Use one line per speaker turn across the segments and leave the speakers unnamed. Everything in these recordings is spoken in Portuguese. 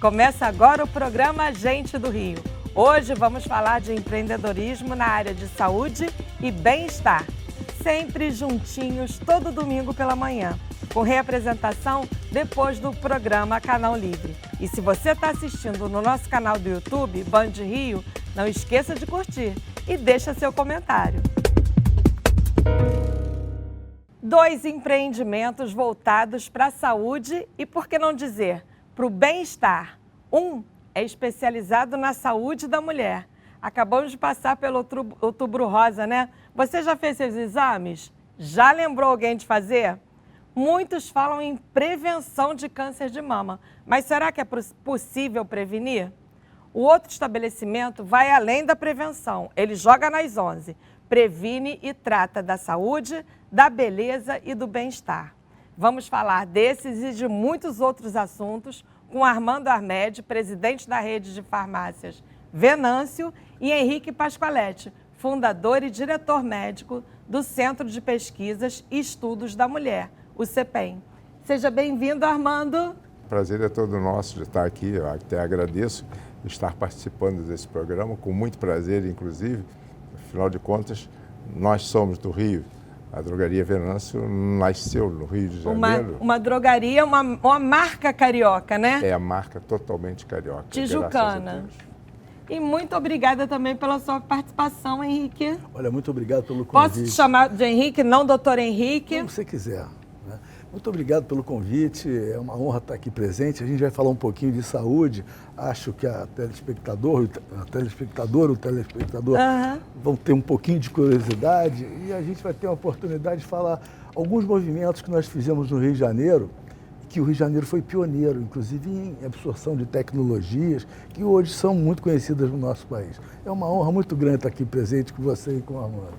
Começa agora o programa Gente do Rio. Hoje vamos falar de empreendedorismo na área de saúde e bem-estar. Sempre juntinhos, todo domingo pela manhã, com reapresentação depois do programa Canal Livre. E se você está assistindo no nosso canal do YouTube, Band Rio, não esqueça de curtir e deixa seu comentário. 2 empreendimentos voltados para a saúde e, por que não dizer, para o bem-estar. Um é especializado na saúde da mulher. Acabamos de passar pelo Outubro Rosa, né? Você já fez seus exames? Já lembrou alguém de fazer? Muitos falam em prevenção de câncer de mama, mas será que é possível prevenir? O outro estabelecimento vai além da prevenção, ele joga nas 11, previne e trata da saúde, da beleza e do bem-estar. Vamos falar desses e de muitos outros assuntos com Armando Armedi, presidente da rede de farmácias Venâncio, e Henrique Pasqualetti, fundador e diretor médico do Centro de Pesquisas e Estudos da Mulher, o CEPEM. Seja bem-vindo, Armando.
O prazer é todo nosso de estar aqui, eu até agradeço estar participando desse programa, com muito prazer, inclusive. Afinal de contas, nós somos do Rio. A drogaria Venâncio nasceu no Rio de Janeiro.
Uma drogaria, uma marca carioca, né?
É a marca totalmente carioca.
Tijucana. E muito obrigada também pela sua participação, Henrique.
Olha, muito obrigado pelo convite.
Posso te chamar de Henrique, não doutor Henrique?
Como você quiser. Né? Muito obrigado pelo convite, é uma honra estar aqui presente. A gente vai falar um pouquinho de saúde. Acho que o telespectador vão ter um pouquinho de curiosidade e a gente vai ter a oportunidade de falar alguns movimentos que nós fizemos no Rio de Janeiro, que o Rio de Janeiro foi pioneiro, inclusive em absorção de tecnologias que hoje são muito conhecidas no nosso país. É uma honra muito grande estar aqui presente com você e com a Armando.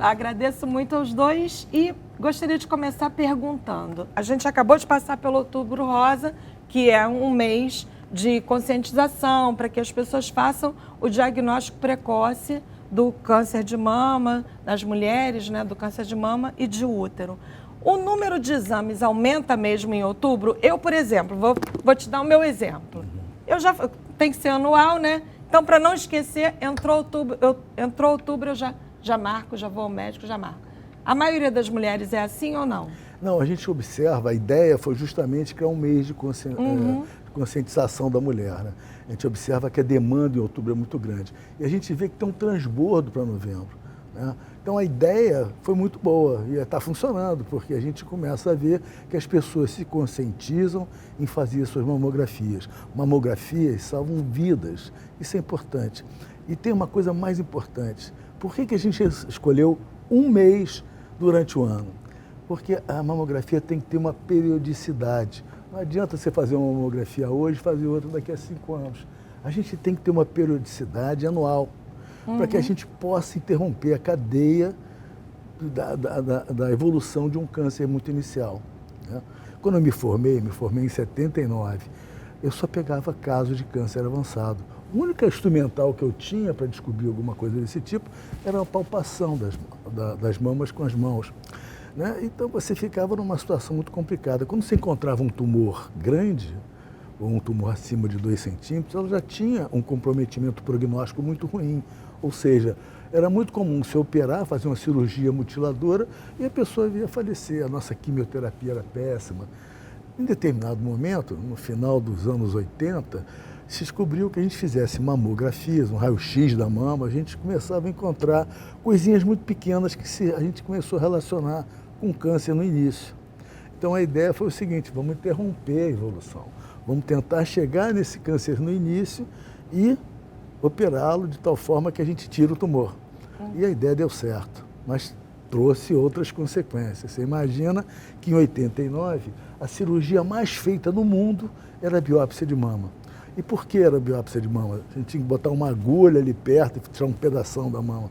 Agradeço muito aos dois e gostaria de começar perguntando. A gente acabou de passar pelo Outubro Rosa, que é um mês de conscientização para que as pessoas façam o diagnóstico precoce do câncer de mama, das mulheres, né, do câncer de mama e de útero. O número de exames aumenta mesmo em outubro? Eu, por exemplo, vou te dar o meu exemplo. Eu já tem que ser anual, né? Então, para não esquecer, entrou outubro, eu já marco, já vou ao médico, já marco. A maioria das mulheres é assim ou não?
Não, a gente observa, a ideia foi justamente criar um mês de conscientização da mulher. Né? A gente observa que a demanda em outubro é muito grande. E a gente vê que tem um transbordo para novembro. Né? Então a ideia foi muito boa e está funcionando, porque a gente começa a ver que as pessoas se conscientizam em fazer suas mamografias. Mamografias salvam vidas, isso é importante. E tem uma coisa mais importante, por que a gente escolheu um mês durante o ano? Porque a mamografia tem que ter uma periodicidade. Não adianta você fazer uma mamografia hoje e fazer outra daqui a 5 anos. A gente tem que ter uma periodicidade anual, para que a gente possa interromper a cadeia da evolução de um câncer muito inicial. Né? Quando eu me formei em 79, eu só pegava casos de câncer avançado. O único instrumental que eu tinha para descobrir alguma coisa desse tipo era a palpação das mamas com as mãos. Né? Então você ficava numa situação muito complicada. Quando você encontrava um tumor grande, ou um tumor acima de 2 centímetros, ela já tinha um comprometimento prognóstico muito ruim. Ou seja, era muito comum se operar, fazer uma cirurgia mutiladora e a pessoa ia falecer. A nossa quimioterapia era péssima. Em determinado momento, no final dos anos 80, se descobriu que a gente fizesse mamografias, um raio-x da mama, a gente começava a encontrar coisinhas muito pequenas que a gente começou a relacionar com câncer no início. Então a ideia foi o seguinte, vamos interromper a evolução, vamos tentar chegar nesse câncer no início e operá-lo de tal forma que a gente tira o tumor. E a ideia deu certo, mas trouxe outras consequências. Você imagina que em 89, a cirurgia mais feita no mundo era a biópsia de mama. E por que era a biópsia de mama? A gente tinha que botar uma agulha ali perto e tirar um pedação da mama.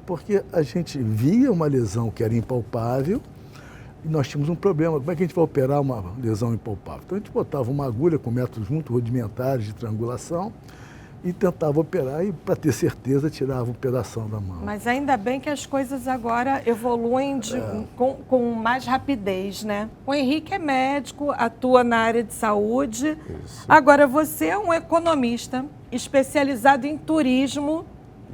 Porque a gente via uma lesão que era impalpável e nós tínhamos um problema. Como é que a gente vai operar uma lesão impalpável? Então a gente botava uma agulha com métodos muito rudimentares de triangulação, e tentava operar e, para ter certeza, tirava um pedaço da mão.
Mas ainda bem que as coisas agora evoluem com mais rapidez, né? O Henrique é médico, atua na área de saúde.
Isso.
Agora, você é um economista especializado em turismo,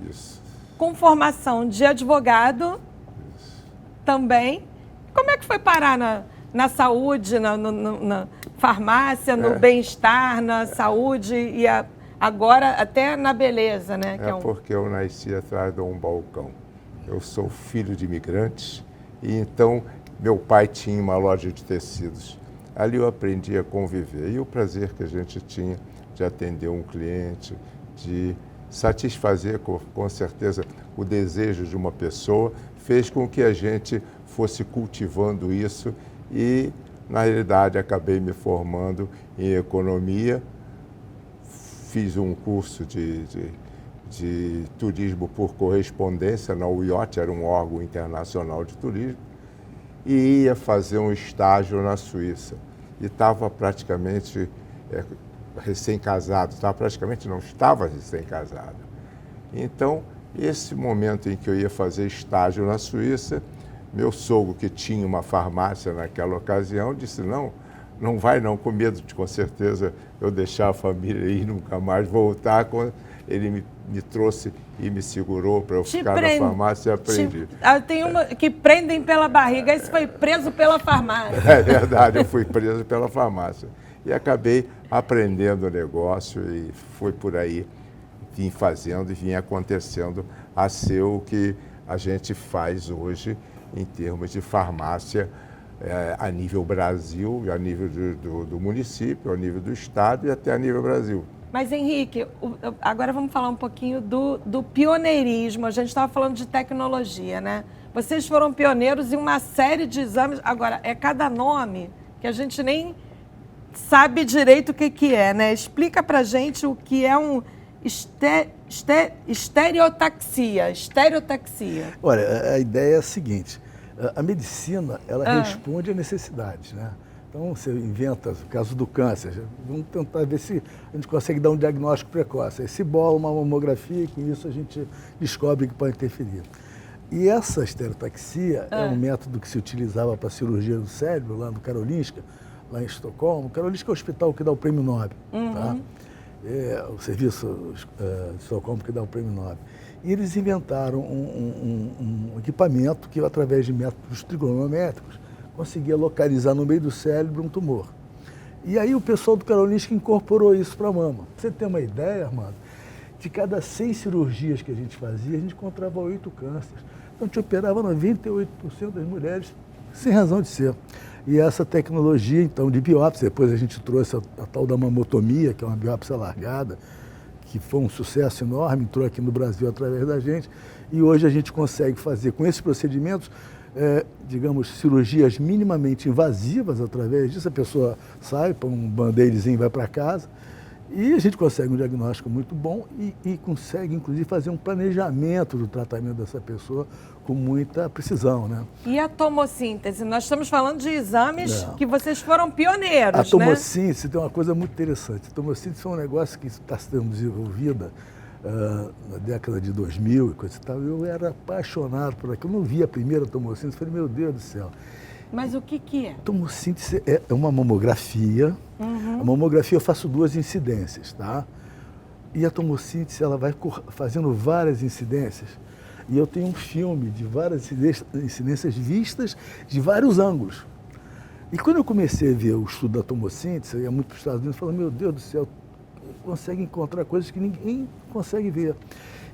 Isso.
com formação de advogado também. Como é que foi parar na saúde, na farmácia, no bem-estar, na saúde e agora até na beleza, né?
É porque eu nasci atrás de um balcão. Eu sou filho de imigrantes e então meu pai tinha uma loja de tecidos. Ali eu aprendi a conviver e o prazer que a gente tinha de atender um cliente, de satisfazer com certeza o desejo de uma pessoa, fez com que a gente fosse cultivando isso e, na realidade, acabei me formando em economia. Fiz um curso de turismo por correspondência na UIOT, era um órgão internacional de turismo, e ia fazer um estágio na Suíça. E estava praticamente recém-casado, estava recém-casado. Então, esse momento em que eu ia fazer estágio na Suíça, meu sogro, que tinha uma farmácia naquela ocasião, disse, não vai não, com medo de, com certeza, eu deixar a família e nunca mais voltar. Ele me trouxe e me segurou para eu ficar na farmácia e aprendi.
Tem uma que prendem pela barriga, esse foi preso pela farmácia.
É verdade, eu fui preso pela farmácia. E acabei aprendendo o negócio e foi por aí, vim fazendo e vim acontecendo a ser o que a gente faz hoje em termos de farmácia a nível Brasil, a nível do município, a nível do estado e até a nível Brasil.
Mas, Henrique, agora vamos falar um pouquinho do pioneirismo. A gente estava falando de tecnologia, né? Vocês foram pioneiros em uma série de exames. Agora, é cada nome que a gente nem sabe direito o que é, né? Explica pra gente o que é um estereotaxia.
Olha, a ideia é a seguinte, a medicina, ela responde a necessidades, né? Então, você inventa, no caso do câncer, vamos tentar ver se a gente consegue dar um diagnóstico precoce. Aí se bola uma mamografia e com isso a gente descobre que pode interferir. E essa estereotaxia é um método que se utilizava para a cirurgia do cérebro, lá no Karolinska, lá em Estocolmo. O Karolinska é o hospital que dá o prêmio Nobel, tá? É o serviço de Estocolmo que dá o prêmio Nobel. E eles inventaram um equipamento que, através de métodos trigonométricos, conseguia localizar no meio do cérebro um tumor. E aí o pessoal do Karolinska incorporou isso para a mama. Pra você ter uma ideia, Armando, de cada 100 cirurgias que a gente fazia, a gente encontrava 8 cânceres. Então a gente operava 98% das mulheres sem razão de ser. E essa tecnologia, então, de biópsia, depois a gente trouxe a tal da mamotomia, que é uma biópsia alargada, que foi um sucesso enorme, entrou aqui no Brasil através da gente, e hoje a gente consegue fazer com esses procedimentos, digamos, cirurgias minimamente invasivas. Através disso a pessoa sai, põe um band-aidzinho e vai para casa, e a gente consegue um diagnóstico muito bom e consegue, inclusive, fazer um planejamento do tratamento dessa pessoa com muita precisão, né? E
a tomossíntese? Nós estamos falando de exames que vocês foram pioneiros,
né? A tomossíntese tem uma coisa muito interessante. A tomossíntese foi um negócio que está sendo desenvolvida na década de 2000 e coisa e tal. Eu era apaixonado por aquilo. Eu não via a primeira tomossíntese, falei, meu Deus do céu.
Mas o que é?
A tomossíntese é uma mamografia. A mamografia eu faço 2 incidências, tá? E a tomossíntese, ela vai fazendo várias incidências. E eu tenho um filme de várias incidências vistas de vários ângulos. E quando eu comecei a ver o estudo da tomossíntese, eu ia muito para os Estados Unidos e falava, meu Deus do céu, consegue encontrar coisas que ninguém consegue ver.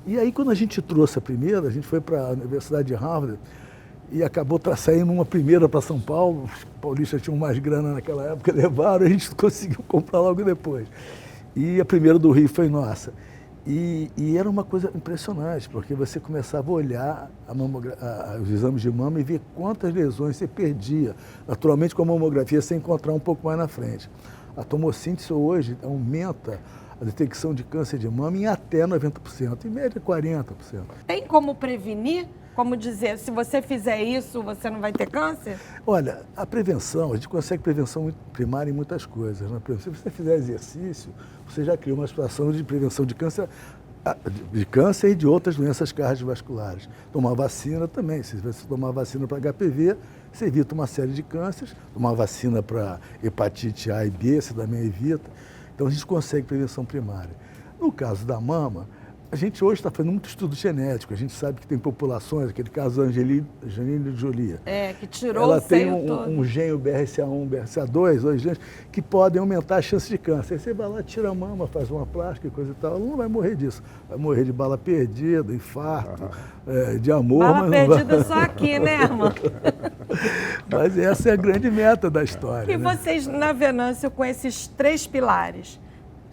E aí, quando a gente trouxe a primeira, a gente foi para a Universidade de Harvard e acabou saindo uma primeira para São Paulo. Os paulistas tinham mais grana naquela época, levaram, a gente conseguiu comprar logo depois. E a primeira do Rio foi nossa. E era uma coisa impressionante, porque você começava a olhar os exames de mama e ver quantas lesões você perdia, naturalmente com a mamografia, sem encontrar um pouco mais na frente. A tomossíntese hoje aumenta a detecção de câncer de mama em até 90%, em média 40%.
Tem como prevenir? como dizer, se você fizer isso, você não vai ter câncer?
Olha, a prevenção, a gente consegue prevenção primária em muitas coisas. Né? Por exemplo, se você fizer exercício, você já criou uma situação de prevenção de câncer e de outras doenças cardiovasculares. Tomar vacina também. Se você tomar vacina para HPV, você evita uma série de cânceres. Tomar vacina para hepatite A e B, você também evita. Então, a gente consegue prevenção primária. No caso da mama, a gente hoje está fazendo muito estudo genético. A gente sabe que tem populações, aquele caso da Angelina Jolie.
Que tirou
ela
o seio
tem
todo.
um gene, o BRCA1, BRCA2, dois genes, que podem aumentar a chance de câncer. Aí você vai lá, tira a mama, faz uma plástica e coisa e tal. Ela não vai morrer disso. Vai morrer de bala perdida, infarto, de amor.
Bala
mas
perdida
não vai...
só aqui, né, irmã?
Mas essa é a grande meta da história.
E
né?
vocês, na Venâncio, com esses 3 pilares,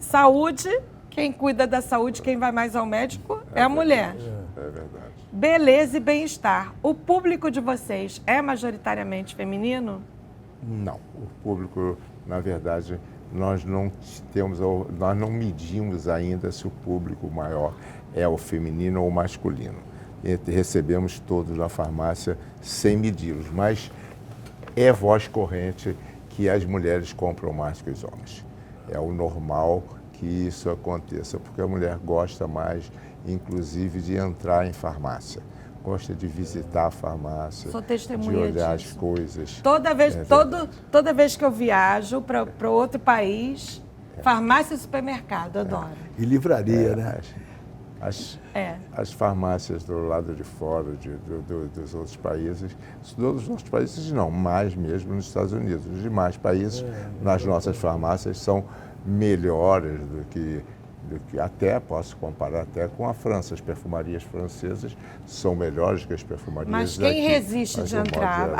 saúde, quem cuida da saúde, quem vai mais ao médico é a mulher.
É verdade.
Beleza e bem-estar. O público de vocês é majoritariamente feminino?
Não. O público, na verdade, nós não medimos ainda se o público maior é o feminino ou o masculino. E recebemos todos na farmácia sem medi-los, mas é voz corrente que as mulheres compram mais que os homens. É o normal que isso aconteça, porque a mulher gosta mais, inclusive, de entrar em farmácia. Gosta de visitar a farmácia,
Sou
de
testemunha
olhar
disso.
as coisas.
Toda vez que eu viajo para outro país, farmácia e supermercado, adoro.
E livraria, né?
As farmácias do lado de fora dos outros países, dos outros países não, mais mesmo nos Estados Unidos. Os demais países, nas nossas farmácias, são melhores do que até, posso comparar até com a França. As perfumarias francesas são melhores que as perfumarias
Mas
daqui.
quem resiste
Mas,
de
de um modo
entrar?
geral,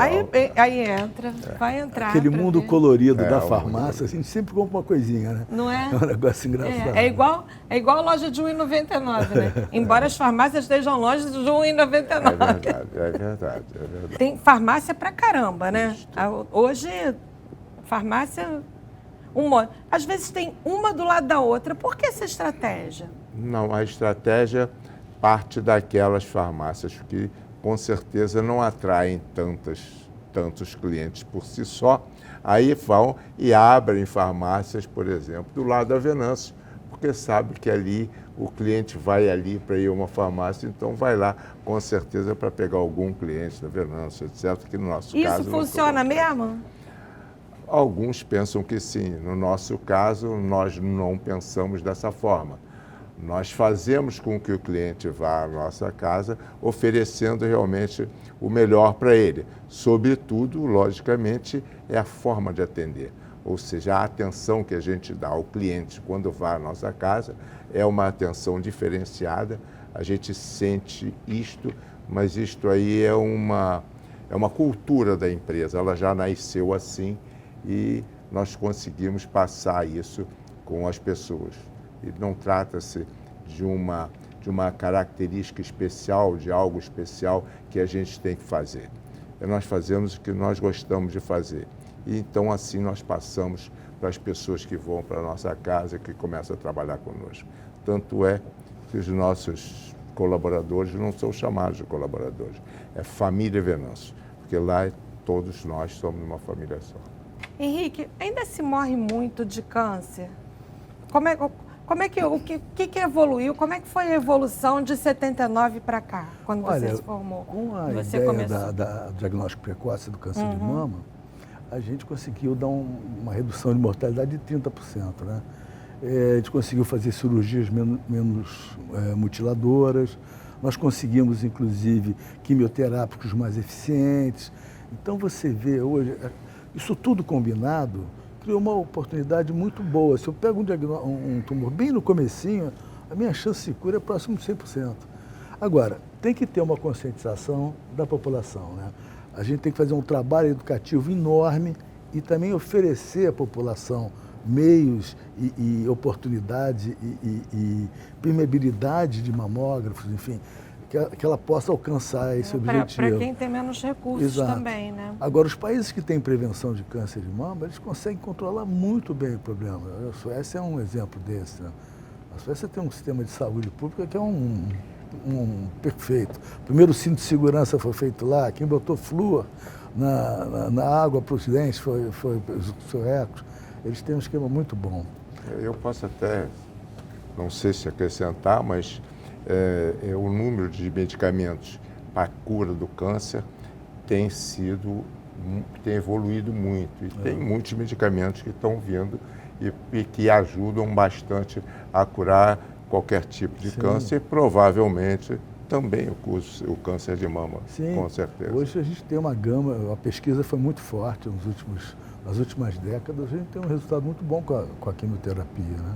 Aí entra, vai entrar.
Aquele
pra
mundo
ver.
colorido da
o
farmácia, a gente sempre compra uma coisinha, né?
Não é?
É um negócio engraçado.
É igual a loja de R$1,99, né? Embora as farmácias estejam longe de R$1,99.
É verdade.
Tem farmácia pra caramba, né? Hoje, farmácia, às vezes tem uma do lado da outra. Por que essa estratégia?
Não, a estratégia parte daquelas farmácias que, com certeza, não atraem tantos clientes por si só. Aí vão e abrem farmácias, por exemplo, do lado da Venâncio, porque sabe que ali o cliente vai ali para ir a uma farmácia, então vai lá, com certeza, para pegar algum cliente da Venâncio, etc., que no nosso caso...
Isso funciona mesmo?
Alguns pensam que sim. No nosso caso, nós não pensamos dessa forma. Nós fazemos com que o cliente vá à nossa casa oferecendo realmente o melhor para ele. Sobretudo, logicamente, é a forma de atender. Ou seja, a atenção que a gente dá ao cliente quando vai à nossa casa é uma atenção diferenciada. A gente sente isto, mas isto aí é uma cultura da empresa. Ela já nasceu assim. E nós conseguimos passar isso com as pessoas. E não trata-se de uma característica especial, de algo especial que a gente tem que fazer. Nós fazemos o que nós gostamos de fazer. E então assim nós passamos para as pessoas que vão para a nossa casa, que começam a trabalhar conosco. Tanto é que os nossos colaboradores não são chamados de colaboradores, é família Venâncio, porque lá todos nós somos uma família só.
Henrique, ainda se morre muito de câncer? O que evoluiu? Como é que foi a evolução de 79 para cá, quando você se formou?
Com a
você
ideia
começou?
do diagnóstico precoce do câncer de mama, a gente conseguiu dar uma redução de mortalidade de 30%. Né? A gente conseguiu fazer cirurgias menos mutiladoras, nós conseguimos, inclusive, quimioterápicos mais eficientes. Então, você vê hoje... Isso tudo combinado criou uma oportunidade muito boa. Se eu pego um tumor bem no comecinho, a minha chance de cura é próximo de 100%. Agora, tem que ter uma conscientização da população. Né? A gente tem que fazer um trabalho educativo enorme e também oferecer à população meios e oportunidades e permeabilidade de mamógrafos, enfim, que ela possa alcançar esse objetivo.
Para quem tem menos recursos. Exato. Também, né?
Agora, os países que têm prevenção de câncer de mama, eles conseguem controlar muito bem o problema. A Suécia é um exemplo desse. Né? A Suécia tem um sistema de saúde pública que é um perfeito. O primeiro cinto de segurança foi feito lá, quem botou flúor na água para os dentes foi os suecos. Eles têm um esquema muito bom.
Eu posso até, não sei se acrescentar, mas o número de medicamentos para a cura do câncer tem evoluído muito. E tem muitos medicamentos que estão vindo e que ajudam bastante a curar qualquer tipo de câncer, provavelmente também o câncer de mama,
Sim.
Com certeza.
Hoje a gente tem uma gama, a pesquisa foi muito forte nas últimas décadas, a gente tem um resultado muito bom com a quimioterapia, né?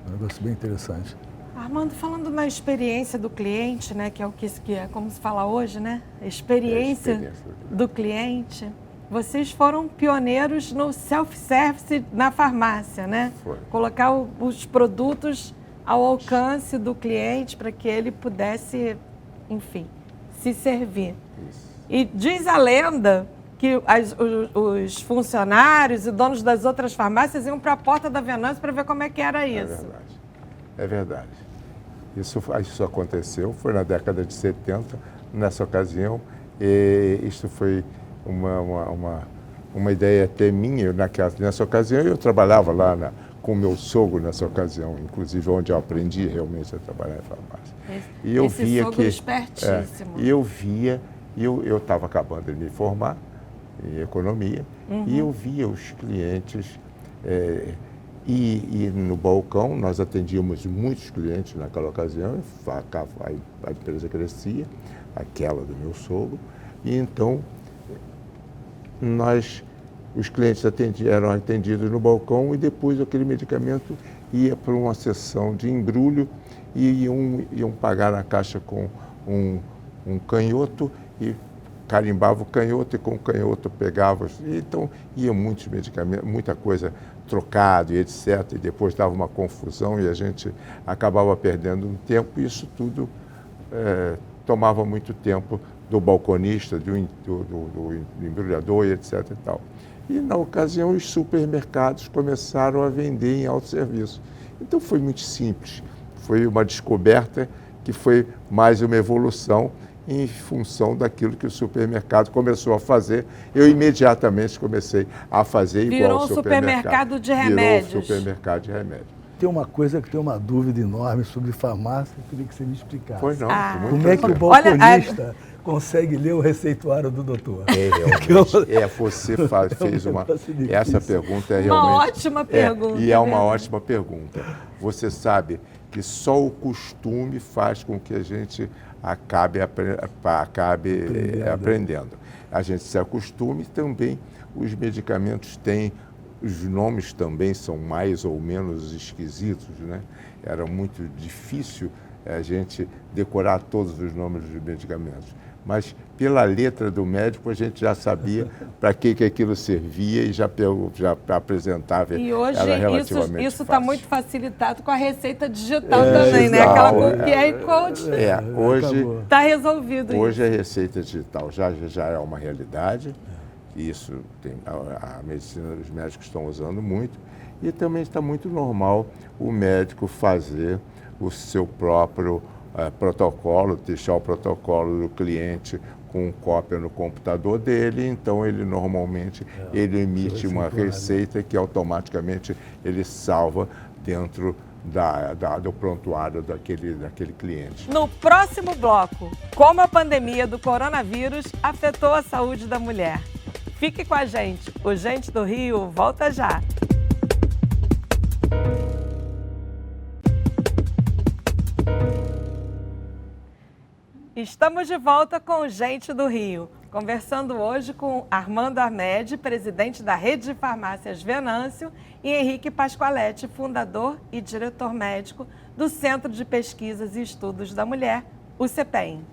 Um negócio bem interessante.
Armando, falando na experiência do cliente, né, que é o que é como se fala hoje, né? A experiência do cliente. Vocês foram pioneiros no self-service na farmácia, né?
Foi.
Colocar os produtos ao alcance do cliente para que ele pudesse, enfim, se servir.
Isso.
E diz a lenda que os funcionários e donos das outras farmácias iam para a porta da Venâncio para ver como é que era isso.
É verdade. É verdade. Isso aconteceu, foi na década de 70, nessa ocasião, e isso foi uma ideia até minha nessa ocasião. Eu trabalhava lá com o meu sogro nessa ocasião, inclusive onde eu aprendi realmente a trabalhar em farmácia. E eu
Esse
via
sogro espertíssimo.
E eu via, eu estava acabando de me formar em economia, e eu via os clientes e no balcão nós atendíamos muitos clientes naquela ocasião, a empresa crescia, aquela do meu sogro, e então os clientes eram atendidos no balcão e depois aquele medicamento ia para uma sessão de embrulho e iam pagar na caixa com um canhoto e carimbava o canhoto e com o canhoto pegava. Então ia muitos medicamentos, muita coisa trocado e etc. E depois dava uma confusão e a gente acabava perdendo um tempo e isso tudo tomava muito tempo do balconista, do embrulhador e etc. e tal. E, na ocasião, os supermercados começaram a vender em autosserviço. Então, foi muito simples. Foi uma descoberta que foi mais uma evolução em função daquilo que o supermercado começou a fazer. Eu imediatamente comecei a fazer igual ao supermercado.
Virou um supermercado de remédios.
Virou um supermercado de remédios.
Tem uma coisa que tem uma dúvida enorme sobre farmácia, eu queria que você me explicasse.
Pois não.
Como é que o balconista consegue ler o receituário do doutor?
Você fez essa pergunta é realmente...
Uma ótima pergunta.
E é uma ótima pergunta. Você sabe que só o costume faz com que a gente acabe aprendendo. A gente se acostume também, os medicamentos têm... Os nomes também são mais ou menos esquisitos, né? Era muito difícil a gente decorar todos os nomes dos medicamentos. Mas pela letra do médico a gente já sabia para que aquilo servia e já apresentava.
E hoje
era relativamente
isso está muito facilitado com a receita digital também, né?
Digital,
Aquela com QR Code.
Hoje
está resolvido.
Hoje a receita digital já é uma realidade. Isso a medicina, os médicos estão usando muito. E também está muito normal o médico fazer o seu próprio protocolo, deixar o protocolo do cliente com cópia no computador dele, então ele normalmente ele emite uma receita que automaticamente ele salva dentro do prontuário daquele cliente.
No próximo bloco, como a pandemia do coronavírus afetou a saúde da mulher. Fique com a gente, o Gente do Rio volta já. Estamos de volta com o Gente do Rio, conversando hoje com Armando Armedi, presidente da Rede de Farmácias Venâncio, e Henrique Pasqualetti, fundador e diretor médico do Centro de Pesquisas e Estudos da Mulher, o CEPEM.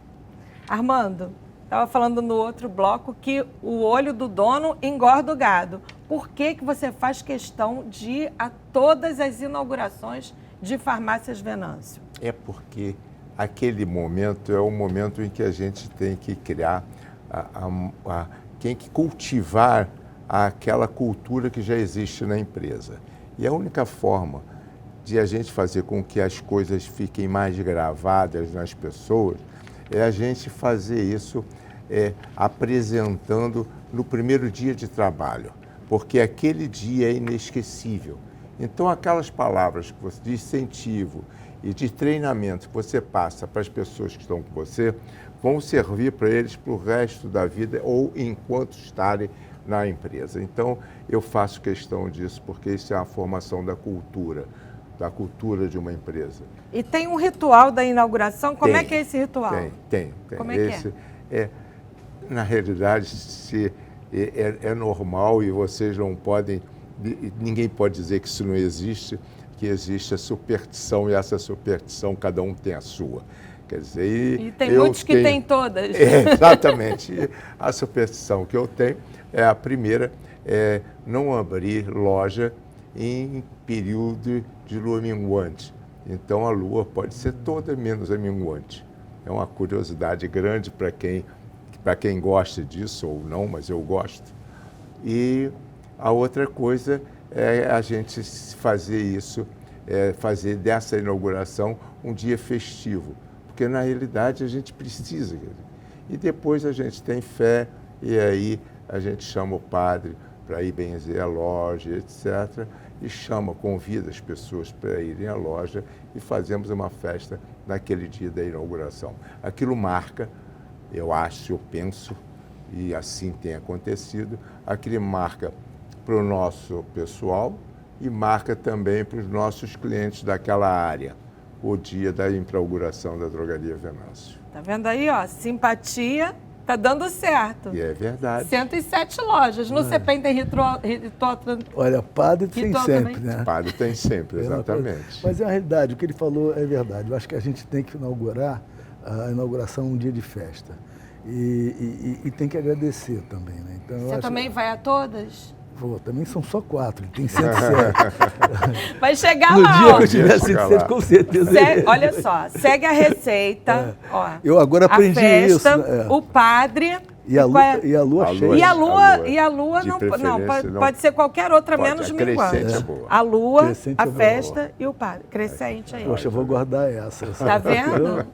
Armando, estava falando no outro bloco que o olho do dono engorda o gado. Por que você faz questão de ir a todas as inaugurações de farmácias Venâncio?
É porque aquele momento é o momento em que a gente tem que criar, tem que cultivar aquela cultura que já existe na empresa. E a única forma de a gente fazer com que as coisas fiquem mais gravadas nas pessoas, é a gente fazer isso apresentando no primeiro dia de trabalho, porque aquele dia é inesquecível. Então, aquelas palavras que você, de incentivo e de treinamento que você passa para as pessoas que estão com você, vão servir para eles para o resto da vida ou enquanto estarem na empresa. Então, eu faço questão disso, porque isso é a formação da cultura de uma empresa.
E tem um ritual da inauguração? Como é que é esse ritual?
Tem.
Como é que é?
Na realidade, é normal e vocês não podem, ninguém pode dizer que isso não existe, que existe a superstição e essa superstição cada um tem a sua. Quer dizer,
e tem muitos que têm todas.
Exatamente. E a superstição que eu tenho é a primeira, não abrir loja em período de lua minguante. Então a lua pode ser toda menos a minguante. É uma curiosidade grande para quem gosta disso ou não, mas eu gosto. E a outra coisa é a gente fazer isso, fazer dessa inauguração um dia festivo, porque na realidade a gente precisa. E depois a gente tem fé e aí a gente chama o padre para ir benzer a loja, etc. E convida as pessoas para irem à loja e fazemos uma festa naquele dia da inauguração. Aquilo marca, eu acho, eu penso, e assim tem acontecido, aquilo marca para o nosso pessoal e marca também para os nossos clientes daquela área, o dia da inauguração da Drogaria Venâncio.
Tá vendo aí, ó, simpatia, tá dando certo.
E é verdade.
107 lojas. No CEPEM tem ritual.
Olha, padre tem sempre,
também?
né?
Padre tem sempre, exatamente.
Mas é a realidade, o que ele falou é verdade. Eu acho que a gente tem que inaugurar a inauguração um dia de festa. E tem que agradecer também, né? Então,
Você também vai a todas?
Vou, também são só 4, ele tem 107.
Vai chegar
no
lá.
No dia que eu tiver 107, com certeza.
Olha só, segue a receita. Ó,
eu agora aprendi
festa,
isso.
O padre.
E a lua cheia.
E a lua não pode ser qualquer outra, menos minguante.
É boa.
A lua,
Crescente
a
é
festa
boa.
E o padre. Crescente aí.
Poxa, eu vou guardar essa.
Tá vendo?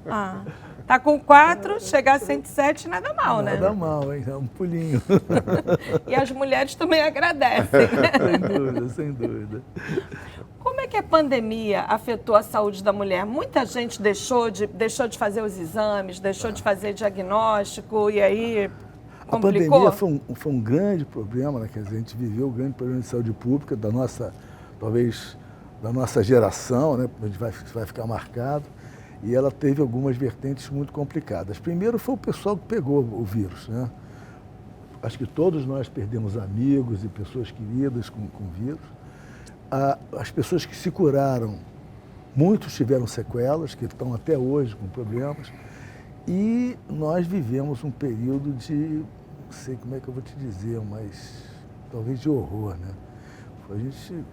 Tá com 4, chegar a 107, nada mal, né?
Nada mal, hein? É um pulinho.
E as mulheres também agradecem.
Sem dúvida.
Como é que a pandemia afetou a saúde da mulher? Muita gente deixou de fazer os exames, deixou de fazer diagnóstico e aí complicou?
A pandemia foi um grande problema, né? Quer dizer, a gente viveu um grande problema de saúde pública talvez da nossa geração, né? A gente vai ficar marcado. E ela teve algumas vertentes muito complicadas. Primeiro foi o pessoal que pegou o vírus, né? Acho que todos nós perdemos amigos e pessoas queridas com o vírus. As pessoas que se curaram, muitos tiveram sequelas, que estão até hoje com problemas. E nós vivemos um período de, não sei como é que eu vou te dizer, mas talvez de horror, né?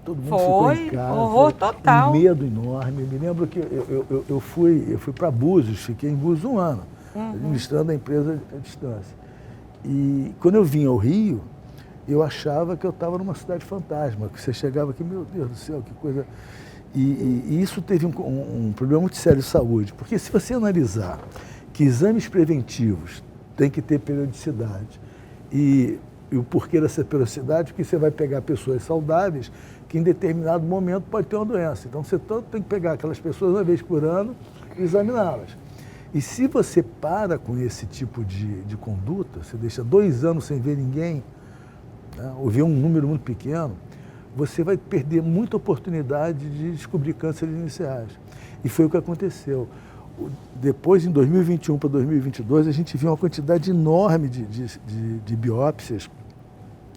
Todo mundo ficou em casa.
Horror total.
Um medo enorme. Eu me lembro que eu fui para Búzios, fiquei em Búzios 1 ano, administrando a empresa à distância. E quando eu vim ao Rio, eu achava que eu estava numa cidade fantasma, que você chegava aqui, meu Deus do céu, que coisa... E isso teve um problema muito sério de saúde, porque se você analisar que exames preventivos têm que ter periodicidade e o porquê dessa periodicidade, porque você vai pegar pessoas saudáveis que em determinado momento pode ter uma doença. Então você tem que pegar aquelas pessoas uma vez por ano e examiná-las. E se você para com esse tipo de conduta, você deixa 2 anos sem ver ninguém, né, ou ver um número muito pequeno, você vai perder muita oportunidade de descobrir cânceres iniciais. E foi o que aconteceu. Depois, em 2021 para 2022, a gente viu uma quantidade enorme de biópsias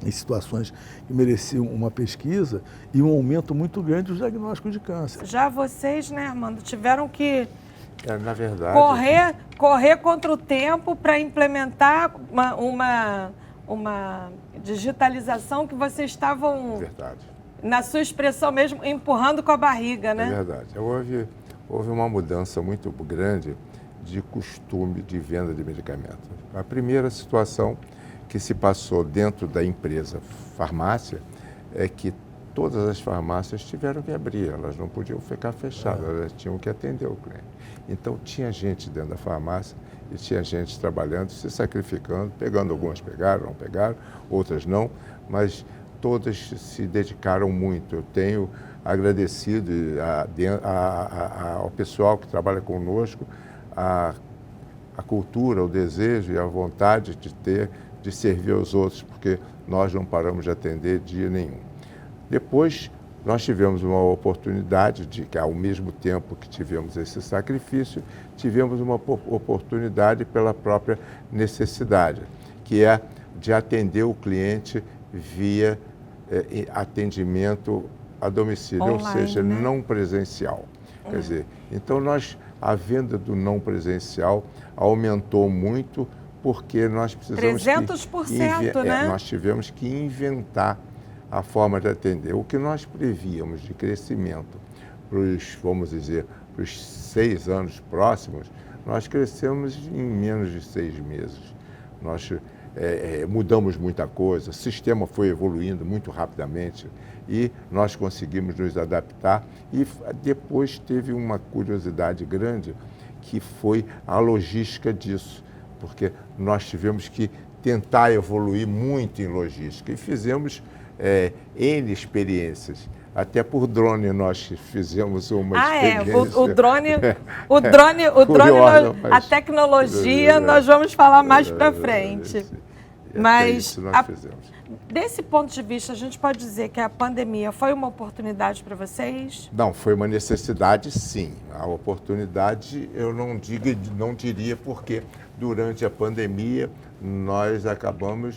em situações que mereciam uma pesquisa e um aumento muito grande dos diagnósticos de câncer.
Já vocês, né, Armando, tiveram que
na verdade,
correr contra o tempo para implementar uma digitalização que vocês estavam, na sua expressão mesmo, empurrando com a barriga, né?
É verdade. Houve uma mudança muito grande de costume de venda de medicamentos. A primeira situação que se passou dentro da empresa farmácia é que todas as farmácias tiveram que abrir, elas não podiam ficar fechadas, elas tinham que atender o cliente. Então, tinha gente dentro da farmácia e tinha gente trabalhando, se sacrificando, pegando, algumas pegaram, não pegaram, outras não, mas todas se dedicaram muito. Eu tenho agradecido ao pessoal que trabalha conosco, a cultura, o desejo e a vontade de servir aos outros, porque nós não paramos de atender dia nenhum. Depois, nós tivemos uma oportunidade de que, ao mesmo tempo que tivemos esse sacrifício, tivemos uma oportunidade pela própria necessidade, que é de atender o cliente via atendimento a domicílio,
online,
ou seja,
né?
não presencial. Quer dizer, então a venda do não presencial aumentou muito porque nós precisamos
300%, né?
Nós tivemos que inventar a forma de atender. O que nós prevíamos de crescimento para os, vamos dizer, para os 6 anos próximos, nós crescemos em menos de 6 meses. Nós mudamos muita coisa, o sistema foi evoluindo muito rapidamente e nós conseguimos nos adaptar. E depois teve uma curiosidade grande, que foi a logística disso, porque nós tivemos que tentar evoluir muito em logística e fizemos N experiências. Até por drone nós fizemos uma experiência.
O drone,
curiosa,
a tecnologia, nós vamos falar mais para frente. Mas
isso nós fizemos.
Desse ponto de vista, a gente pode dizer que a pandemia foi uma oportunidade para vocês?
Não, foi uma necessidade, sim. A oportunidade eu não diria, porque durante a pandemia nós acabamos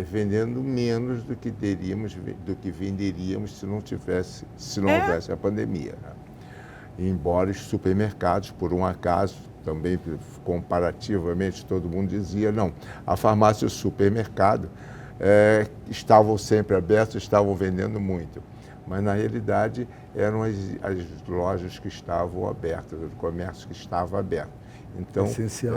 vendendo menos do que venderíamos se não houvesse a pandemia, né? Embora os supermercados, por um acaso, também comparativamente todo mundo dizia, não, a farmácia e o supermercado estavam sempre abertos, estavam vendendo muito. Mas, na realidade, eram as lojas que estavam abertas, o comércio que estava aberto. Então,
essencial,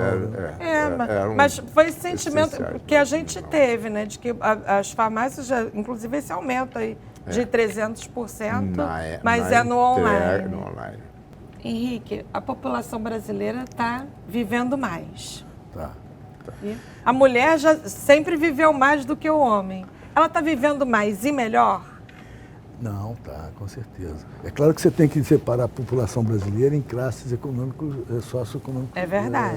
mas foi esse sentimento que a gente teve, né? De que as farmácias, inclusive esse aumento aí de 300%, mas é no online. Henrique, a população brasileira está vivendo mais.
Tá.
A mulher já sempre viveu mais do que o homem. Ela está vivendo mais e melhor?
Não, tá, com certeza. É claro que você tem que separar a população brasileira em classes econômicas, socioeconômicas,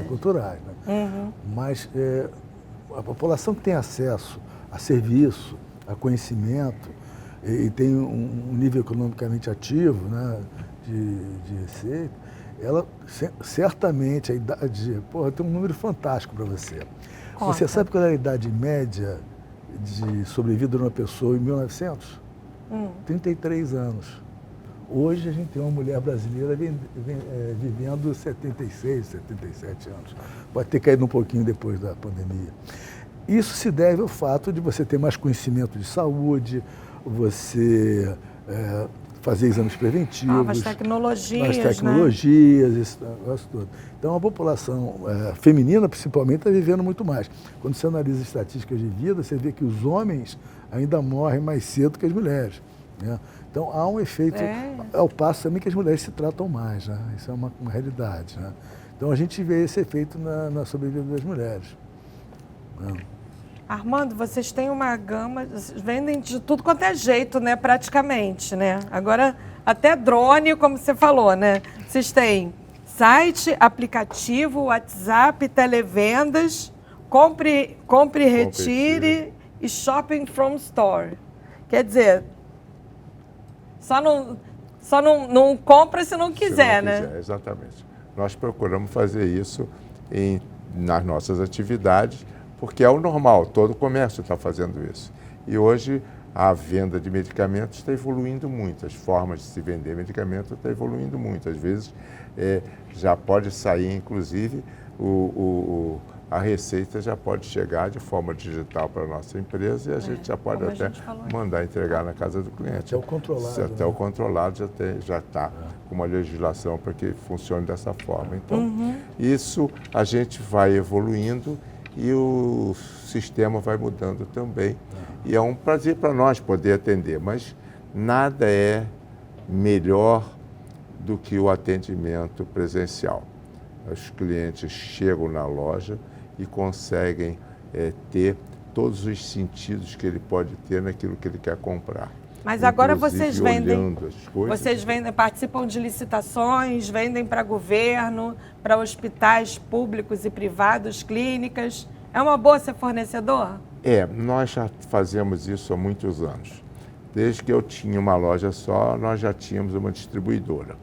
culturais, né?
Uhum.
Mas a população que tem acesso a serviço, a conhecimento e tem um nível economicamente ativo, né, de receita, ela certamente a idade, tem um número fantástico para você.
Conta.
Você sabe qual era a idade média de sobrevida de uma pessoa em 1900? 33 anos. Hoje a gente tem uma mulher brasileira vivendo 76, 77 anos. Pode ter caído um pouquinho depois da pandemia. Isso se deve ao fato de você ter mais conhecimento de saúde, você fazer exames preventivos.
Novas tecnologias,
esse negócio todo. Então a população feminina, principalmente, está vivendo muito mais. Quando você analisa estatísticas de vida, você vê que os homens ainda morrem mais cedo que as mulheres, né? Então há um efeito, ao passo também que as mulheres se tratam mais, né? Isso é uma realidade, né? Então a gente vê esse efeito na sobrevida das mulheres, né?
Armando, vocês têm uma gama, vendem de tudo quanto é jeito, né? Praticamente, né? Agora, até drone, como você falou, né? Vocês têm site, aplicativo, WhatsApp, televendas, compre, retire e shopping from store. Quer dizer, só não compra se não quiser, né?
Exatamente. Nós procuramos fazer isso nas nossas atividades, porque é o normal, todo o comércio está fazendo isso. E hoje a venda de medicamentos está evoluindo muito, as formas de se vender medicamento estão evoluindo muito. Às vezes já pode sair, inclusive, a receita já pode chegar de forma digital para a nossa empresa e a gente já pode até mandar entregar na casa do cliente.
Até o controlado.
Até o controlado já está com uma legislação para que funcione dessa forma. Então, isso a gente vai evoluindo e o sistema vai mudando também. E é um prazer para nós poder atender, mas nada é melhor do que o atendimento presencial. Os clientes chegam na loja e conseguem ter todos os sentidos que ele pode ter naquilo que ele quer comprar.
Mas agora
Inclusive,
vocês vendem, participam de licitações, vendem para governo, para hospitais públicos e privados, clínicas. É uma boa ser fornecedor?
Nós já fazemos isso há muitos anos. Desde que eu tinha uma loja só, nós já tínhamos uma distribuidora.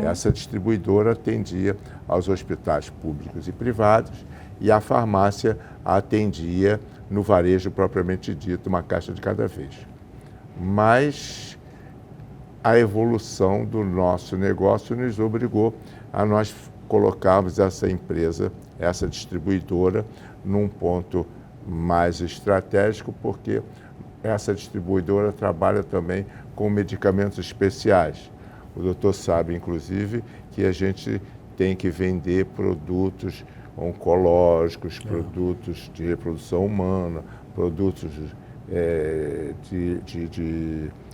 Essa distribuidora atendia aos hospitais públicos e privados e a farmácia atendia no varejo propriamente dito, uma caixa de cada vez. Mas a evolução do nosso negócio nos obrigou a nós colocarmos essa empresa, essa distribuidora, num ponto mais estratégico, porque essa distribuidora trabalha também com medicamentos especiais. O doutor sabe, inclusive, que a gente tem que vender produtos oncológicos, produtos de reprodução humana, produtos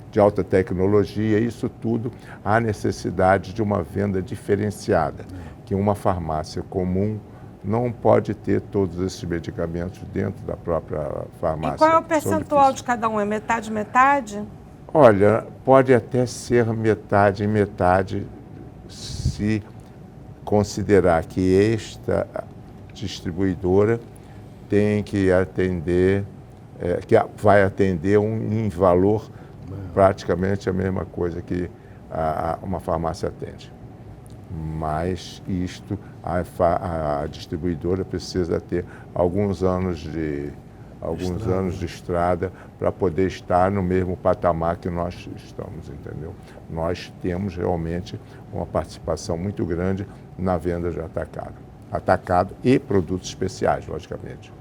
de alta tecnologia. Isso tudo há necessidade de uma venda diferenciada, que uma farmácia comum não pode ter todos esses medicamentos dentro da própria farmácia.
E qual é o percentual de cada um? É metade, metade?
Olha, pode até ser metade em metade, se considerar que esta distribuidora tem que atender, que vai atender em valor praticamente a mesma coisa que uma farmácia atende. Mas isto, a distribuidora precisa ter alguns anos de estrada para poder estar no mesmo patamar que nós estamos, entendeu? Nós temos realmente uma participação muito grande na venda de atacado e produtos especiais, logicamente.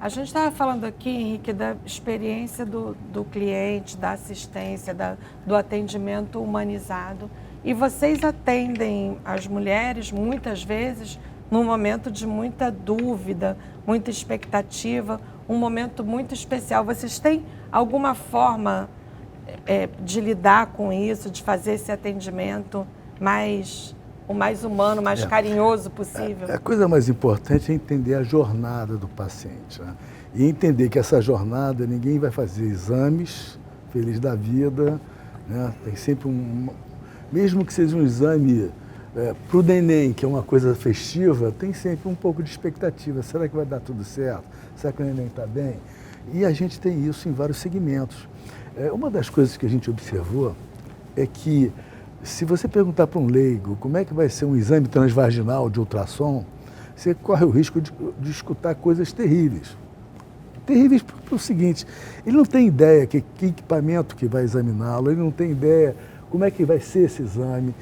A gente estava falando aqui, Henrique, da experiência do cliente, da assistência, do atendimento humanizado. E vocês atendem as mulheres, muitas vezes, num momento de muita dúvida, muita expectativa, um momento muito especial. Vocês têm alguma forma de lidar com isso, de fazer esse atendimento o mais humano, mais carinhoso possível?
A coisa mais importante é entender a jornada do paciente, né? E entender que essa jornada, ninguém vai fazer exames, feliz da vida, né? Tem sempre mesmo que seja um exame para o neném, que é uma coisa festiva, tem sempre um pouco de expectativa. Será que vai dar tudo certo? Será que o neném está bem? E a gente tem isso em vários segmentos. Uma das coisas que a gente observou é que, se você perguntar para um leigo como é que vai ser um exame transvaginal de ultrassom, você corre o risco de escutar coisas terríveis. Terríveis pelo seguinte: ele não tem ideia que equipamento que vai examiná-lo, ele não tem ideia como é que vai ser esse exame.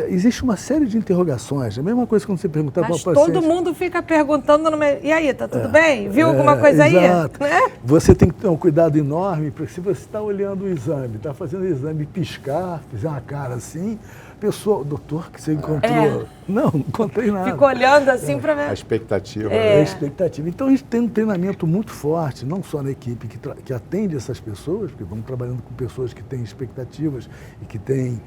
Existe uma série de interrogações. A mesma coisa quando você perguntar para uma paciente...
Mas todo mundo fica perguntando, e aí, tá tudo bem? Viu alguma coisa
exato.
aí? Né?
Você tem que ter um cuidado enorme, porque se você está olhando o exame, está fazendo o exame, piscar, fizer uma cara assim, pessoa, doutor, que você encontrou... Não encontrei nada.
Fica olhando assim para ver...
A expectativa.
A expectativa. Então, a gente tem um treinamento muito forte, não só na equipe que atende essas pessoas, porque vamos trabalhando com pessoas que têm expectativas e que têm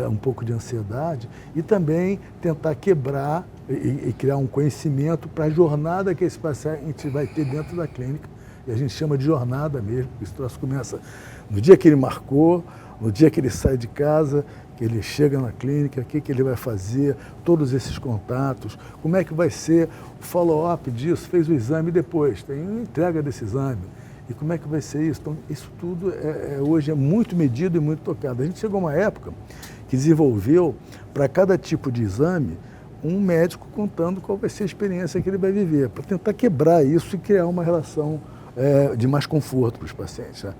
um pouco de ansiedade, e também tentar quebrar e criar um conhecimento para a jornada que esse paciente vai ter dentro da clínica. E a gente chama de jornada mesmo, porque esse troço começa no dia que ele marcou, no dia que ele sai de casa, que ele chega na clínica, o que ele vai fazer, todos esses contatos, como é que vai ser o follow-up disso, fez o exame depois, tem uma entrega desse exame, e como é que vai ser isso? Então, isso tudo hoje é muito medido e muito tocado. A gente chegou a uma época que desenvolveu, para cada tipo de exame, um médico contando qual vai ser a experiência que ele vai viver, para tentar quebrar isso e criar uma relação de mais conforto para os pacientes, né?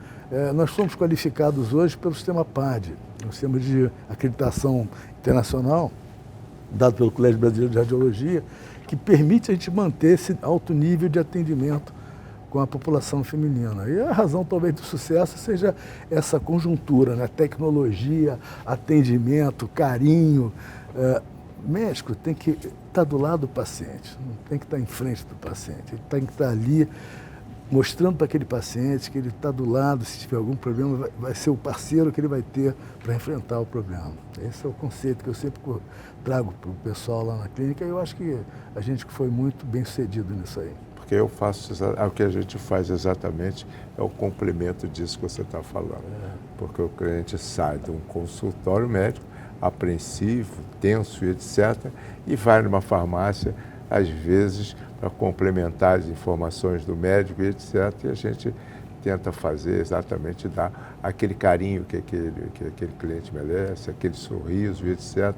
Nós somos qualificados hoje pelo sistema PAD, um sistema de acreditação internacional, dado pelo Colégio Brasileiro de Radiologia, que permite a gente manter esse alto nível de atendimento com a população feminina. E a razão talvez do sucesso seja essa conjuntura, né? Tecnologia, atendimento, carinho. Médico tem que estar do lado do paciente, não tem que estar em frente do paciente, ele tem que estar ali mostrando para aquele paciente que ele está do lado, se tiver algum problema, vai ser o parceiro que ele vai ter para enfrentar o problema. Esse é o conceito que eu sempre trago para o pessoal lá na clínica, e eu acho que a gente foi muito bem sucedido nisso aí.
Porque o que a gente faz exatamente é o complemento disso que você está falando. Porque o cliente sai de um consultório médico, apreensivo, tenso, etc., e vai numa farmácia, às vezes, para complementar as informações do médico, etc., e a gente tenta fazer exatamente, dar aquele carinho que aquele cliente merece, aquele sorriso, etc.,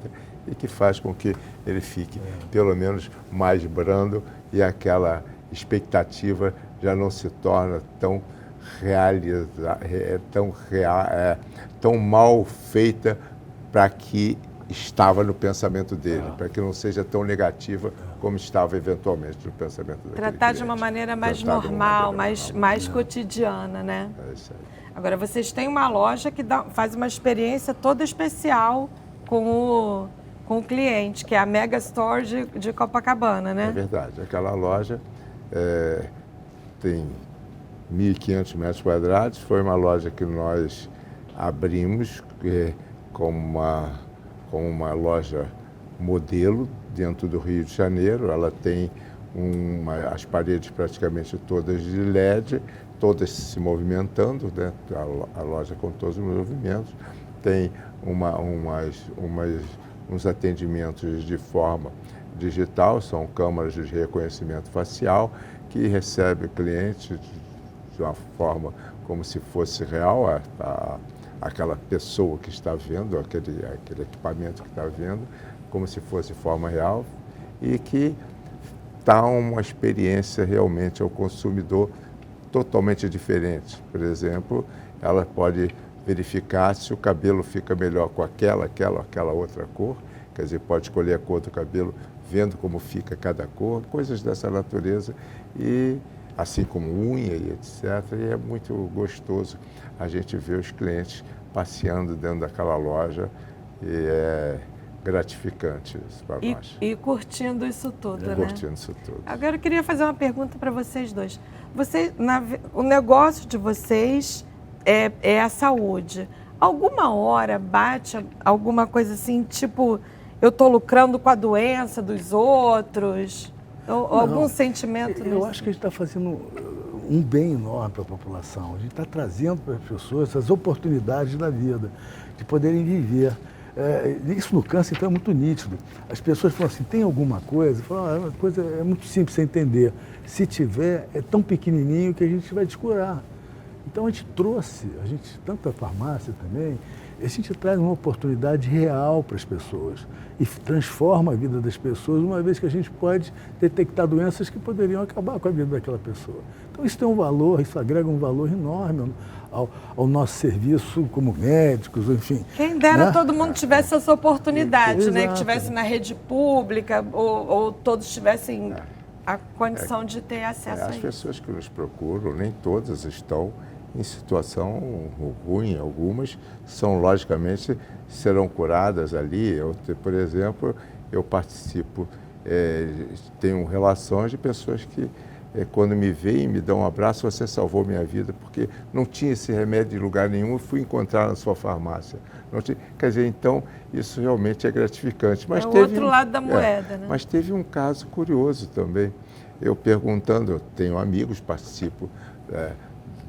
e que faz com que ele fique, pelo menos, mais brando, e aquela expectativa já não se torna tão tão mal feita para que estava no pensamento dele, para que não seja tão negativa como estava eventualmente no pensamento daquele
Tratar
cliente.
de uma maneira mais normal, mais cotidiana, né?
É isso aí.
Agora, vocês têm uma loja que faz uma experiência toda especial com o cliente, que é a Mega Store de Copacabana, né?
É verdade. Aquela loja tem 1.500 metros quadrados. Foi uma loja que nós abrimos como uma loja modelo dentro do Rio de Janeiro. Ela tem as paredes praticamente todas de LED, todas se movimentando, né? A loja com todos os movimentos. Tem uns atendimentos de forma digital, são câmaras de reconhecimento facial que recebe o cliente de uma forma como se fosse real, aquela pessoa que está vendo, aquele equipamento que está vendo, como se fosse de forma real, e que dá uma experiência realmente ao consumidor totalmente diferente. Por exemplo, ela pode verificar se o cabelo fica melhor com aquela outra cor, quer dizer, pode escolher a cor do cabelo vendo como fica cada cor, coisas dessa natureza, e assim como unha e etc. E é muito gostoso a gente ver os clientes passeando dentro daquela loja, e é gratificante isso para nós.
E curtindo isso tudo, né?
Curtindo isso tudo.
Agora eu queria fazer uma pergunta para vocês dois. O negócio de vocês é a saúde. Alguma hora bate alguma coisa assim, tipo, eu estou lucrando com a doença dos outros? Ou algum sentimento?
Eu acho que a gente está fazendo um bem enorme para a população. A gente está trazendo para as pessoas essas oportunidades da vida, de poderem viver. Isso no câncer, então, é muito nítido. As pessoas falam assim, tem alguma coisa? Falam, uma coisa é muito simples de entender. Se tiver, é tão pequenininho que a gente vai descurar. Então a gente trouxe, tanto a farmácia também, a gente traz uma oportunidade real para as pessoas e transforma a vida das pessoas, uma vez que a gente pode detectar doenças que poderiam acabar com a vida daquela pessoa. Então isso tem um valor, isso agrega um valor enorme ao nosso serviço como médicos, enfim.
Quem dera, né? Todo mundo tivesse essa oportunidade,
Exato.
né? Que estivesse na rede pública ou todos tivessem a condição de ter acesso a isso.
As pessoas que nos procuram, nem todas estão em situação ruim, algumas logicamente serão curadas ali. Por exemplo, eu participo, tenho relações de pessoas que quando me veem, me dão um abraço, você salvou minha vida, porque não tinha esse remédio em lugar nenhum, e fui encontrar na sua farmácia. Quer dizer, então, isso realmente é gratificante. Mas
é o outro lado da moeda, né?
Mas teve um caso curioso também. Eu perguntando, eu tenho amigos, participo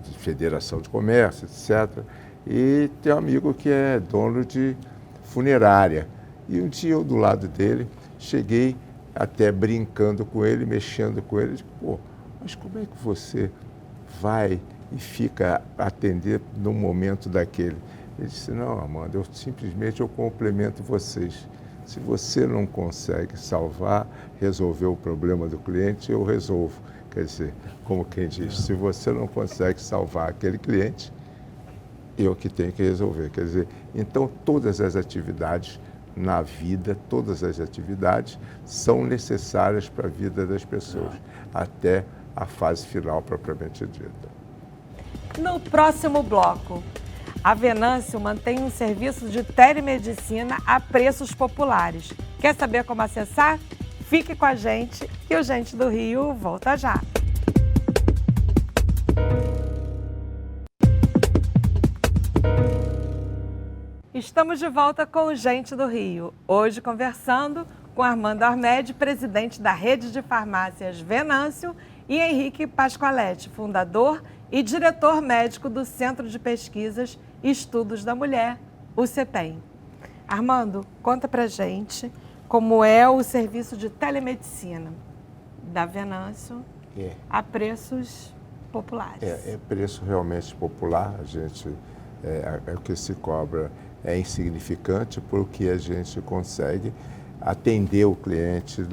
de federação de comércio, etc. E tem um amigo que é dono de funerária. E um dia eu, do lado dele, cheguei até brincando com ele, mexendo com ele, digo, pô, mas como é que você vai e fica a atender num momento daquele? Ele disse, não, Amanda, eu complemento vocês. Se você não consegue resolver o problema do cliente, eu resolvo. Quer dizer, como quem diz, se você não consegue salvar aquele cliente, eu que tenho que resolver. Quer dizer, então todas as atividades na vida, todas as atividades são necessárias para a vida das pessoas, até a fase final propriamente dita.
No próximo bloco, a Venâncio mantém um serviço de telemedicina a preços populares. Quer saber como acessar? Fique com a gente e o Gente do Rio volta já. Estamos de volta com o Gente do Rio. Hoje conversando com Armando Armedi, presidente da Rede de Farmácias Venâncio, e Henrique Pascoaletti, fundador e diretor médico do Centro de Pesquisas e Estudos da Mulher, o CEPEM. Armando, conta pra gente como é o serviço de telemedicina da Venâncio a preços populares.
É preço realmente popular, o que se cobra é insignificante porque a gente consegue atender o cliente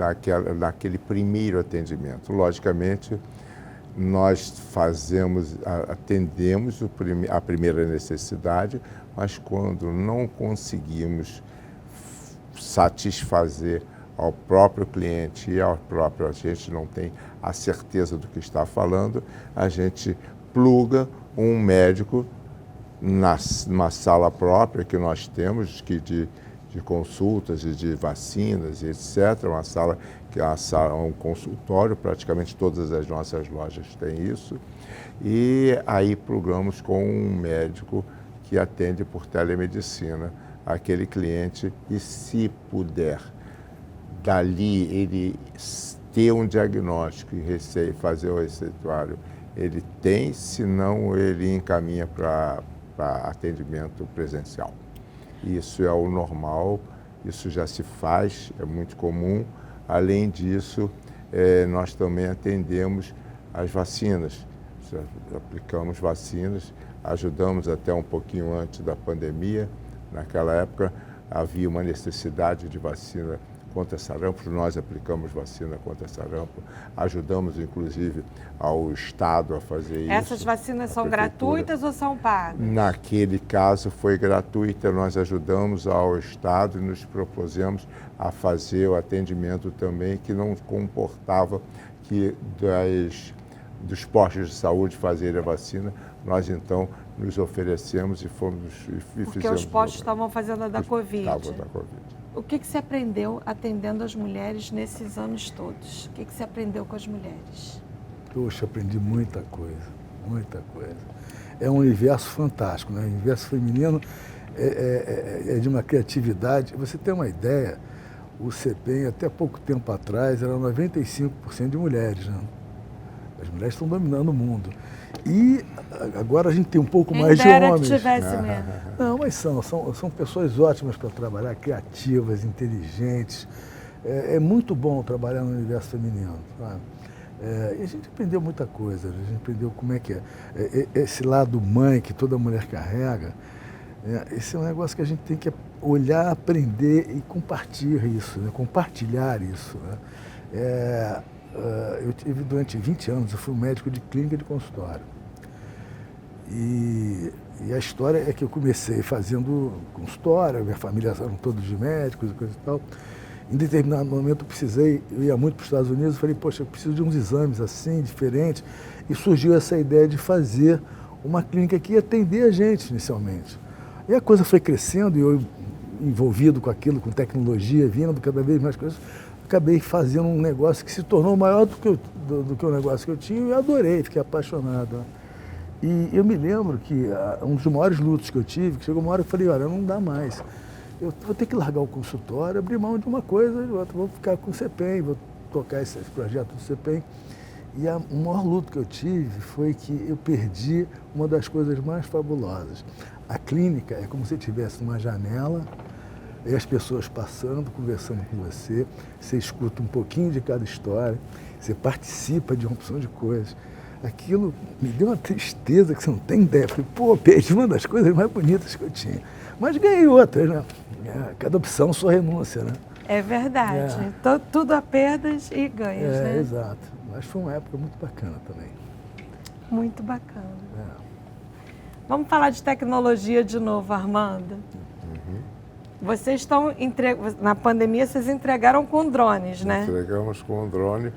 naquele primeiro atendimento. Logicamente, nós atendemos a primeira necessidade, mas quando não conseguimos satisfazer ao próprio cliente e ao próprio agente, não tem a certeza do que está falando, a gente pluga um médico numa sala própria que nós temos, de consultas e de vacinas e etc. Uma sala que é um consultório, praticamente todas as nossas lojas têm isso. E aí plugamos com um médico que atende por telemedicina aquele cliente e, se puder, dali ele ter um diagnóstico e fazer o receituário, ele tem, senão ele encaminha para atendimento presencial. Isso é o normal, isso já se faz, é muito comum. Além disso, nós também atendemos as vacinas, aplicamos vacinas, ajudamos até um pouquinho antes da pandemia. Naquela época havia uma necessidade de vacina contra sarampo, nós aplicamos vacina contra sarampo, ajudamos inclusive ao Estado a fazer isso.
Essas vacinas são gratuitas ou são pagas?
Naquele caso foi gratuita, nós ajudamos ao Estado e nos propusemos a fazer o atendimento também, que não comportava que dos postos de saúde fazerem a vacina, nós então nos oferecemos e fizemos.
Porque os postos estavam fazendo a da Covid.
Estavam da Covid.
O que você aprendeu atendendo as mulheres nesses anos todos? O que você aprendeu com as mulheres?
Poxa, aprendi muita coisa, muita coisa. É um universo fantástico, né? O universo feminino é de uma criatividade. Você tem uma ideia, o CEPEM, até pouco tempo atrás, era 95% de mulheres, né? As mulheres estão dominando o mundo. E agora a gente tem um pouco mais de homens.
Que tivesse mesmo.
Não, mas são pessoas ótimas para trabalhar, criativas, inteligentes. É muito bom trabalhar no universo feminino, sabe? E a gente aprendeu muita coisa, a gente aprendeu como é que é. Esse lado mãe que toda mulher carrega, esse é um negócio que a gente tem que olhar, aprender e compartilhar isso, né? Compartilhar isso, né? Eu tive durante 20 anos, eu fui um médico de clínica de consultório. E a história é que eu comecei fazendo consultório, minha família eram todos de médicos e coisa e tal. Em determinado momento eu ia muito para os Estados Unidos, falei, poxa, eu preciso de uns exames assim, diferentes. E surgiu essa ideia de fazer uma clínica que ia atender a gente inicialmente. E a coisa foi crescendo e eu envolvido com aquilo, com tecnologia, vindo cada vez mais coisas. Acabei fazendo um negócio que se tornou maior do que o negócio que eu tinha e eu adorei, fiquei apaixonado. E eu me lembro que um dos maiores lutos que eu tive, que chegou uma hora que eu falei, olha, não dá mais. Eu vou ter que largar o consultório, abrir mão de uma coisa e de outra, vou ficar com o CEPEM, vou tocar esse projeto do CEPEM. E o maior luto que eu tive foi que eu perdi uma das coisas mais fabulosas. A clínica é como se tivesse uma janela, e as pessoas passando, conversando com você, você escuta um pouquinho de cada história, você participa de uma opção de coisas. Aquilo me deu uma tristeza que você não tem ideia. Falei, pô, perdi uma das coisas mais bonitas que eu tinha. Mas ganhei outras, né? Cada opção sua renúncia, né?
É verdade. Então, tudo a perdas e ganhos, né?
Exato. Mas foi uma época muito bacana também.
Muito bacana. Vamos falar de tecnologia de novo, Armando. Vocês estão na pandemia, vocês entregaram com drones, né?
Entregamos com um drone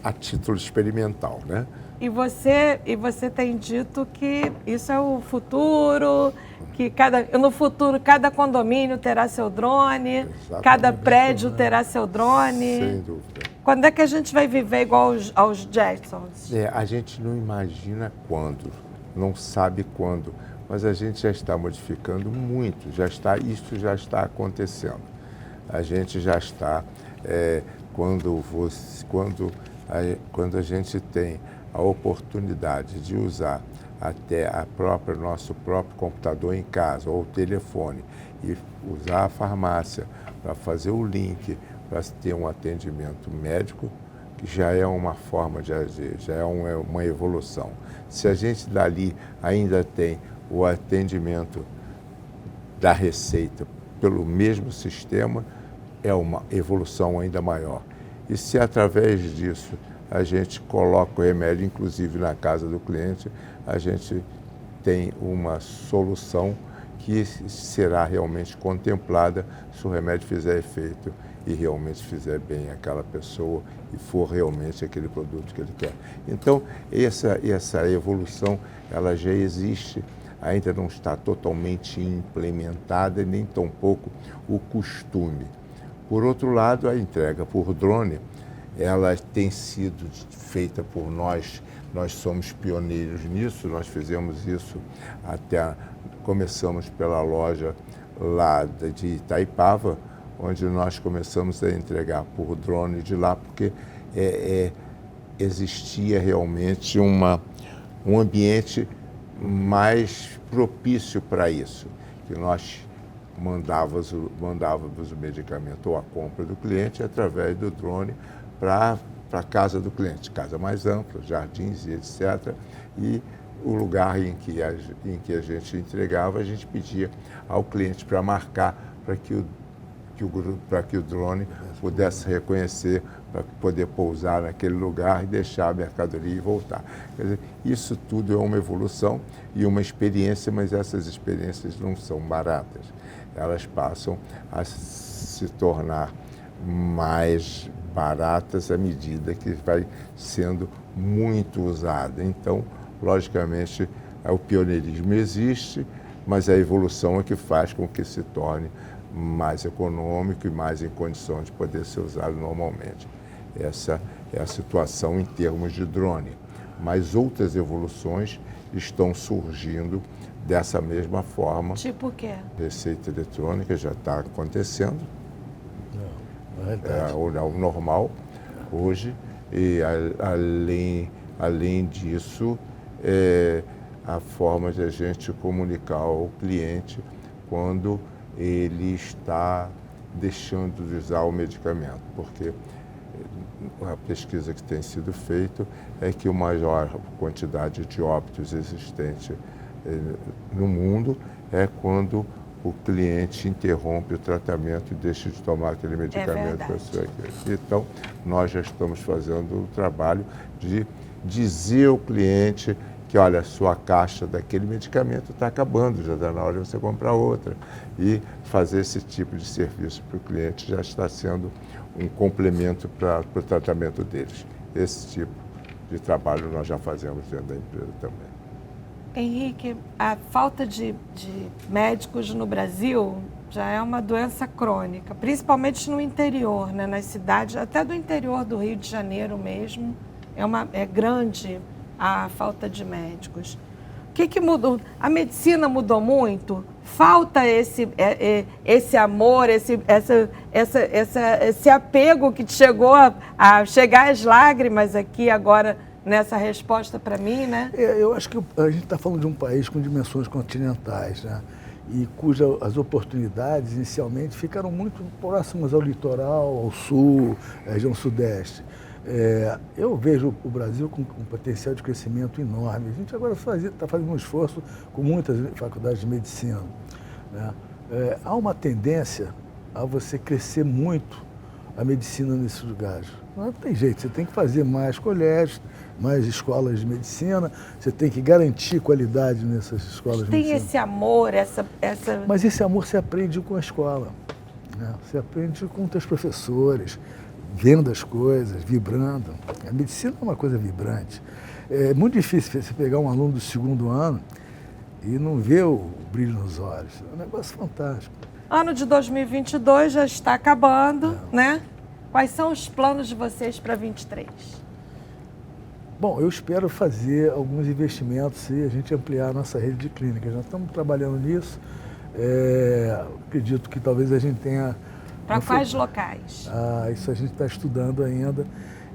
a título experimental, né?
E você tem dito que isso é o futuro, que no futuro cada condomínio terá seu drone,
Exatamente.
Cada prédio terá seu drone.
Sem dúvida.
Quando é que a gente vai viver igual aos Jetsons?
A gente não imagina quando, não sabe quando, mas a gente já está modificando muito, isso já está acontecendo. A gente já está, quando a gente tem a oportunidade de usar até nosso próprio computador em casa ou o telefone e usar a farmácia para fazer o link, para ter um atendimento médico, que já é uma forma de agir, já é uma evolução. Se a gente dali ainda tem o atendimento da receita pelo mesmo sistema, é uma evolução ainda maior. E se através disso a gente coloca o remédio, inclusive na casa do cliente, a gente tem uma solução que será realmente contemplada se o remédio fizer efeito e realmente fizer bem àquela pessoa e for realmente aquele produto que ele quer. Então, essa evolução, ela já existe, ainda não está totalmente implementada e nem tampouco o costume. Por outro lado, a entrega por drone, ela tem sido feita por nós somos pioneiros nisso, nós fizemos isso começamos pela loja lá de Itaipava, onde nós começamos a entregar por drone de lá, porque existia realmente um ambiente mais propício para isso, que nós mandávamos o medicamento ou a compra do cliente através do drone para a casa do cliente, casa mais ampla, jardins e etc. E o lugar em que a gente entregava, a gente pedia ao cliente para marcar para que o drone pudesse reconhecer, para poder pousar naquele lugar e deixar a mercadoria e voltar. Quer dizer, isso tudo é uma evolução e uma experiência, mas essas experiências não são baratas. Elas passam a se tornar mais baratas à medida que vai sendo muito usada. Então, logicamente, o pioneirismo existe, mas a evolução é que faz com que se torne mais econômico e mais em condições de poder ser usado normalmente. Essa é a situação em termos de drone. Mas outras evoluções estão surgindo dessa mesma forma.
Tipo o quê?
Receita eletrônica já está acontecendo.
É
o normal hoje. E além disso, a forma de a gente comunicar ao cliente quando ele está deixando de usar o medicamento, porque a pesquisa que tem sido feita é que a maior quantidade de óbitos existente no mundo é quando o cliente interrompe o tratamento e deixa de tomar aquele medicamento. Então, nós já estamos fazendo o trabalho de dizer ao cliente que, olha, sua caixa daquele medicamento está acabando, já está na hora de você comprar outra. E fazer esse tipo de serviço para o cliente já está sendo um complemento para o tratamento deles. Esse tipo de trabalho nós já fazemos dentro da empresa também.
Henrique, a falta de médicos no Brasil já é uma doença crônica, principalmente no interior, né? Nas cidades, até do interior do Rio de Janeiro mesmo, é grande a falta de médicos. O que mudou? A medicina mudou muito? Falta esse amor, esse apego que chegou a chegar às lágrimas aqui agora nessa resposta para mim, né?
Eu acho que a gente está falando de um país com dimensões continentais, né? E cujas oportunidades inicialmente ficaram muito próximas ao litoral, ao sul, à região sudeste. Eu vejo o Brasil com um potencial de crescimento enorme. A gente agora está fazendo um esforço com muitas faculdades de medicina, né? Há uma tendência a você crescer muito a medicina nesses lugares. Não tem jeito, você tem que fazer mais colégios, mais escolas de medicina, você tem que garantir qualidade nessas escolas de medicina.
Tem esse amor, essa...
Mas esse amor se aprende com a escola, né? Você aprende com os teus professores, vendo as coisas, vibrando. A medicina é uma coisa vibrante. É muito difícil você pegar um aluno do segundo ano e não ver o brilho nos olhos. É um negócio fantástico.
Ano de 2022 já está acabando, né? Quais são os planos de vocês para 2023?
Bom, eu espero fazer alguns investimentos e a gente ampliar a nossa rede de clínicas. Nós estamos trabalhando nisso. Acredito que talvez a gente tenha...
Para quais locais?
Isso a gente está estudando ainda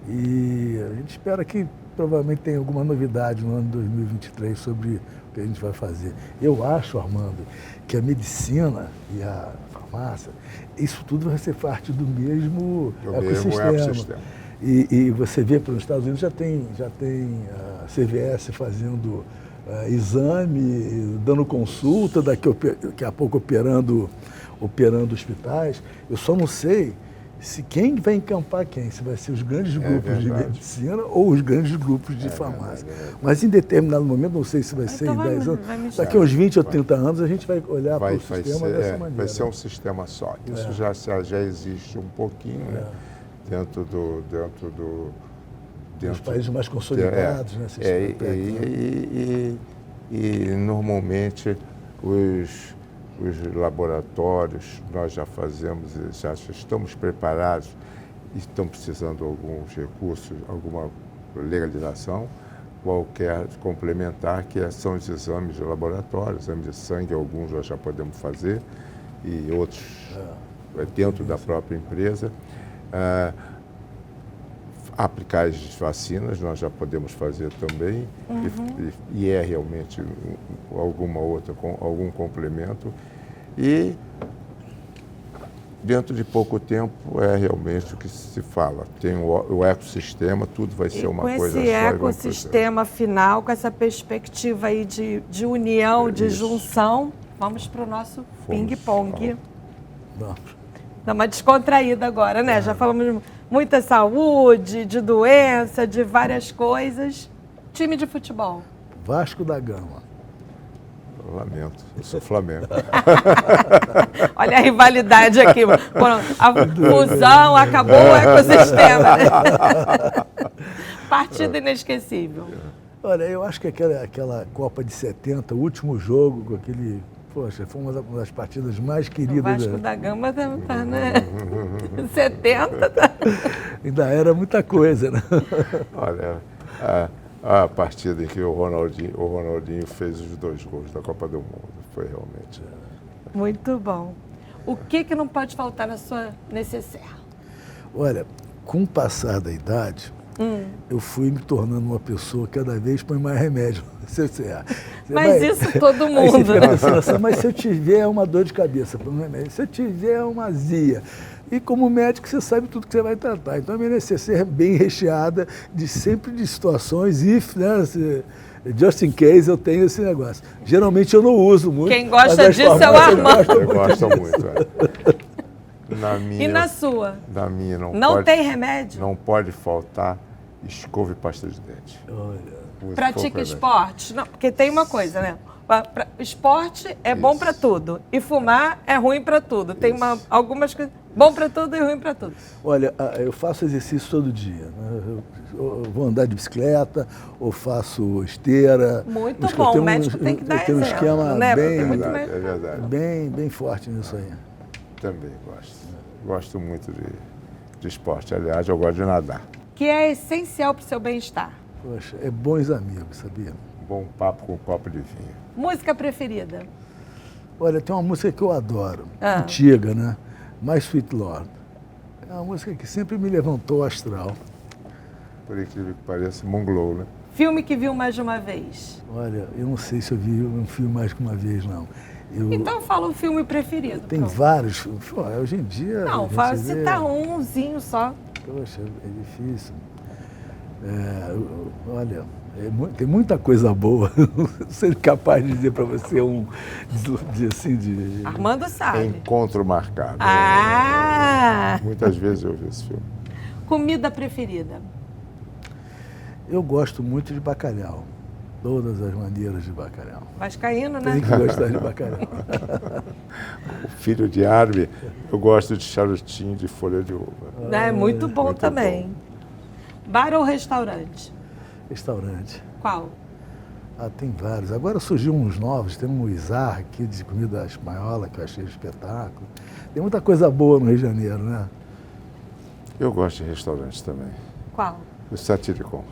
e a gente espera que provavelmente tenha alguma novidade no ano de 2023 sobre o que a gente vai fazer. Eu acho, Armando, que a medicina e a farmácia, isso tudo vai ser parte do mesmo ecossistema. E você vê pelos Estados Unidos já tem a CVS fazendo exame, dando consulta, daqui a pouco operando hospitais. Eu só não sei se quem vai encampar quem, se vai ser os grandes grupos de medicina ou os grandes grupos de farmácia. Mas em determinado momento, não sei se vai ser em 10 anos, daqui a uns 20 ou 30 anos a gente vai olhar para o sistema dessa maneira.
Vai ser um sistema só. Isso já existe um pouquinho, né? Dentro
dos países mais consolidados, né?
E normalmente os laboratórios, nós já fazemos, já estamos preparados e estão precisando de alguns recursos, alguma legalização, qualquer complementar, que são os exames de laboratório, exames de sangue, alguns nós já podemos fazer, e outros dentro da própria empresa. Aplicar as vacinas, nós já podemos fazer também, e é realmente algum complemento. E dentro de pouco tempo é realmente o que se fala. Tem o ecossistema, tudo vai ser uma coisa só.
Com esse ecossistema final, com essa perspectiva aí de união, de junção, vamos para o nosso ping-pong. Dá uma descontraída agora, né? Já falamos de muita saúde, de doença, de várias coisas. Time de futebol.
Vasco da Gama.
Lamento, eu sou Flamengo.
Olha a rivalidade aqui. A fusão acabou o ecossistema. Né? Partida inesquecível.
Olha, eu acho que aquela Copa de 70, o último jogo, com aquele... Poxa, foi uma das partidas mais queridas.
O Vasco da Gama tá, né? 70. Tá.
Ainda era muita coisa, né?
Olha, a partida em que o Ronaldinho fez os 2 gols da Copa do Mundo. Foi realmente...
Muito bom. O que não pode faltar na sua necessaire?
Olha, com o passar da idade, eu fui me tornando uma pessoa que cada vez põe mais remédio no necessaire.
Mas isso todo mundo.
Aí você fica pensando, mas se eu tiver uma dor de cabeça, põe um remédio. Se eu tiver uma azia... E como médico, você sabe tudo que você vai tratar. Então, a minha necessaire é bem recheada de situações, just in case eu tenho esse negócio. Geralmente eu não uso muito.
Quem gosta disso é o Armando.
Eu gosto muito.
E na sua?
Na minha
não tem remédio?
Não pode faltar escova e pasta de dente.
Olha.
Pratica esportes? Não, porque tem uma coisa, né? Esporte é bom para tudo e fumar é ruim para tudo. Tem algumas coisas bom para tudo e ruim para tudo.
Olha, eu faço exercício todo dia. Né? Eu vou andar de bicicleta ou faço esteira.
Muito bom, o médico tem que dar exemplo.
Tem um esquema
né?
bem forte nisso aí.
Também gosto. Gosto muito de esporte. Aliás, eu gosto de nadar.
Que é essencial para o seu bem-estar.
Poxa, é bons amigos, sabia?
Bom papo com um copo de vinho.
Música preferida?
Olha, tem uma música que eu adoro, antiga, né? My Sweet Lord. É uma música que sempre me levantou o astral.
Por incrível que pareça, Moonglow, né?
Filme que viu mais de uma vez?
Olha, eu não sei se eu vi um filme mais de uma vez, não.
Então fala um filme preferido.
Tem vários filmes. Hoje em dia...
Não, citar umzinho só.
Poxa, é difícil. Olha... tem muita coisa boa, não sei capaz de dizer para você
Armando sabe.
Encontro Marcado. Muitas vezes eu vi esse filme.
Comida preferida?
Eu gosto muito de bacalhau. Todas as maneiras de bacalhau.
Vascaíno, né?
Tem que gostar de bacalhau.
O filho de árabe, eu gosto de charutinho de folha de uva.
É muito bom muito também. Bom. Bar ou restaurante?
Restaurante.
Qual?
Tem vários. Agora surgiu uns novos. Tem um Izar aqui de comida espanhola, que eu achei um espetáculo. Tem muita coisa boa no Rio de Janeiro, né?
Eu gosto de restaurante também.
Qual?
O Satiricon.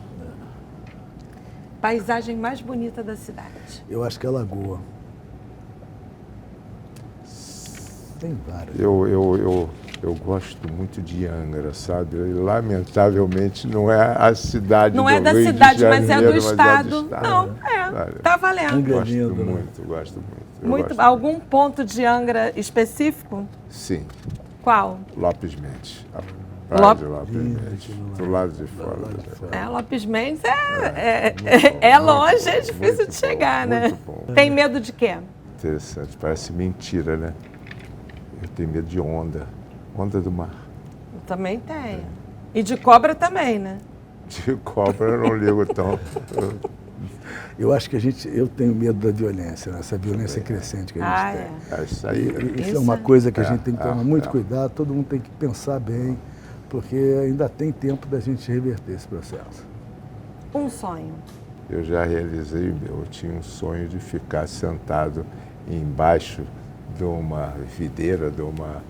Paisagem mais bonita da cidade?
Eu acho que é a Lagoa. Tem várias.
Eu gosto muito de Angra, sabe? E, lamentavelmente não é a cidade
Não
do
é da
Rio de
cidade, mas é
Janeiro,
do estado.
estado.
Não,
Sabe?
tá valendo.
Angra é
Gosto
lindo, né?
muito, gosto muito. Eu
Muito,
gosto.
algum ponto de Angra específico?
Sim,
Qual?
Lopes Mendes. A praia de Lopes
Lindo,
Mendes,
aquilo lá.
do lado de
Do
fora.
lado de fora.
Lopes Mendes
Muito
é
bom,
longe,
muito
é
bom,
difícil
muito
de chegar,
bom,
né?
muito bom.
Tem medo de quê?
Interessante, parece mentira, né? Eu tenho medo de onda, onda do mar.
Eu também tenho. E de cobra também, né?
De cobra eu não ligo tão.
Eu acho que eu tenho medo da violência, né? Essa violência crescente que a gente tem.
É isso aí.
Isso
Isso
é uma
é-
coisa que a gente tem que tomar muito
é.
cuidado, todo mundo tem que pensar bem, porque ainda tem tempo da gente reverter esse processo.
Um sonho.
Eu já realizei, eu tinha um sonho de ficar sentado embaixo de uma videira, de uma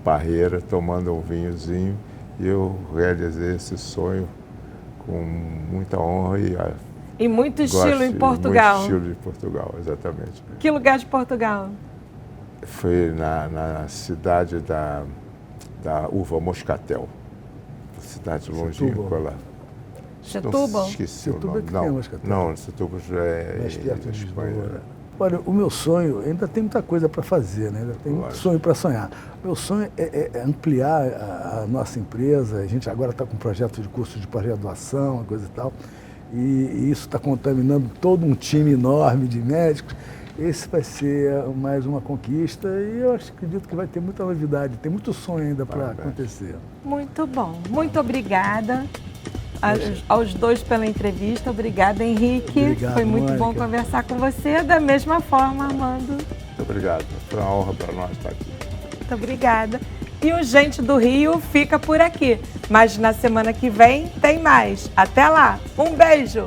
parreira, tomando um vinhozinho, e eu realizei esse sonho com muita honra
E muito estilo
gosto,
em Portugal.
Muito estilo de Portugal, exatamente.
Que lugar de Portugal?
Foi na cidade da uva Moscatel, cidade longínqua lá.
Setúbal?
Esqueci o
Setúbal
nome.
é que tem a Moscatel.
Não, Setúbal já é
Mais perto de
Espanha.
Lisboa, né? Olha, o meu sonho, ainda tem muita coisa para fazer, né? Ainda tem muito
Lógico.
sonho para sonhar. Meu sonho é ampliar a nossa empresa. A gente agora está com um projeto de curso de pós-graduação, uma coisa e tal. E isso está contaminando todo um time enorme de médicos. Esse vai ser mais uma conquista e eu acredito que vai ter muita novidade. Tem muito sonho ainda para
Parabéns.
acontecer.
Muito bom. Muito obrigada aos dois pela entrevista. Obrigada, Henrique.
Obrigado,
Foi muito bom
Mônica.
conversar com você. Da mesma forma, Armando.
Muito obrigado. Foi uma honra para nós estar aqui.
Muito obrigada. E o Gente do Rio fica por aqui. Mas na semana que vem tem mais. Até lá. Um beijo.